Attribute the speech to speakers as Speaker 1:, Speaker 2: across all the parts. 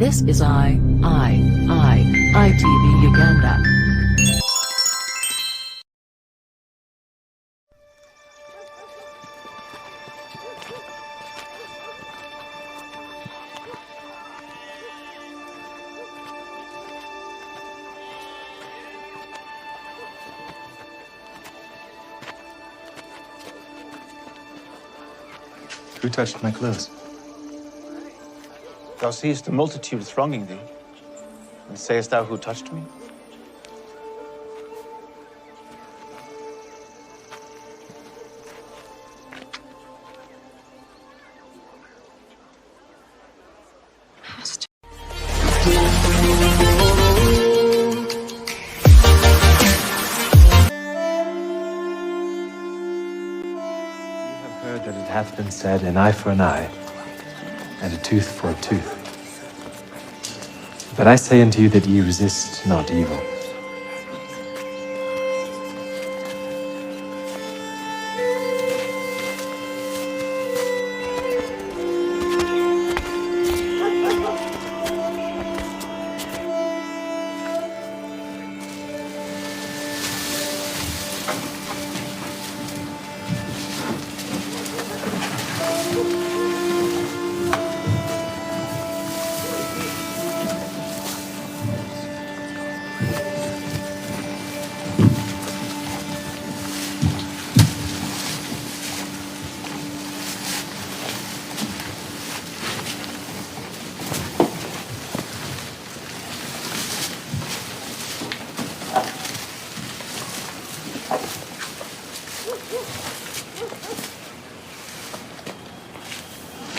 Speaker 1: This is ITV Uganda.
Speaker 2: Who touched my clothes?
Speaker 3: Thou seest the multitude thronging thee, and sayest thou who touched me?
Speaker 2: That it hath been said, an eye for an eye, and a tooth for a tooth. But I say unto you that ye resist not evil.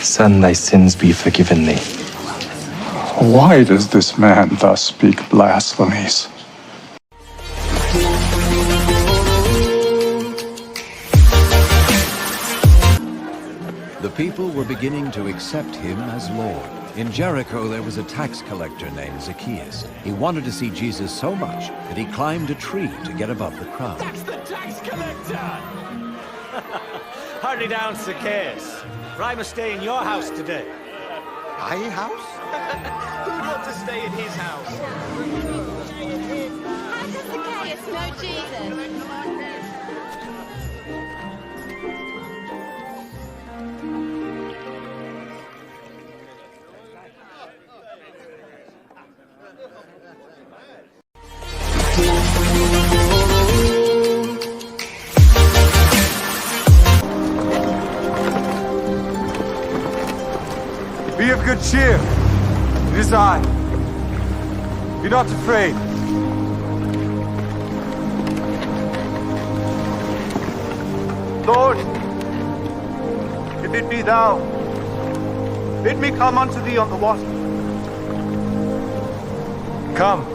Speaker 2: Son, thy sins be forgiven thee.
Speaker 4: Why does this man thus speak blasphemies?
Speaker 5: The people were beginning to accept him as Lord. In Jericho, there was a tax collector named Zacchaeus. He wanted to see Jesus so much that he climbed a tree to get above the crowd.
Speaker 6: That's the tax collector! Hurry down, Zacchaeus, for I must stay in your house today.
Speaker 7: My house?
Speaker 6: Who'd want to stay in his house?
Speaker 8: How does Zacchaeus know Jesus?
Speaker 3: Be of good cheer. It is I. Be not afraid. Lord, if it be thou, bid me come unto thee on the water. Come.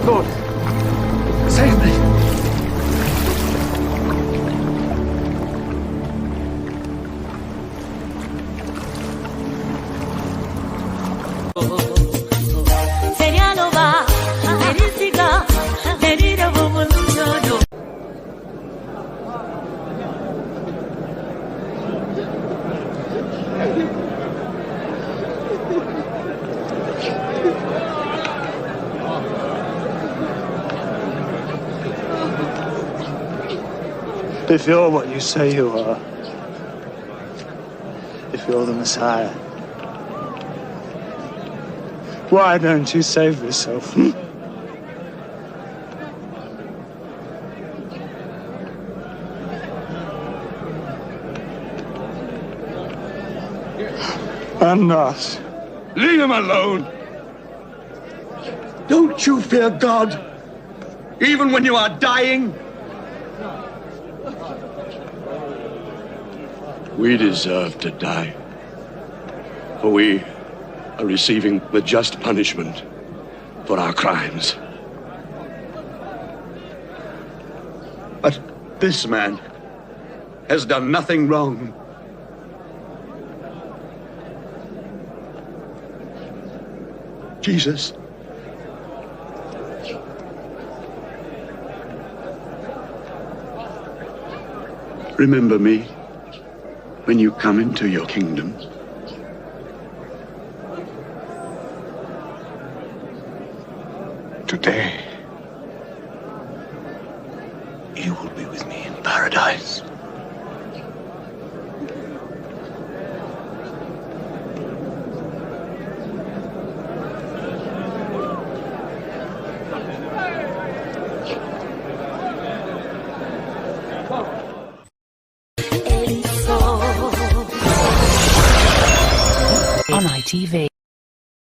Speaker 3: Lord, save me.
Speaker 9: If you're what you say you are, if you're the Messiah, why don't you save yourself? I'm not.
Speaker 7: Leave him alone. Don't you fear God, even when you are dying? We deserve to die, for we are receiving the just punishment for our crimes. But this man has done nothing wrong. Jesus, remember me when you come into your kingdom.
Speaker 4: Today,
Speaker 7: You will be with me in paradise.
Speaker 1: On ITV.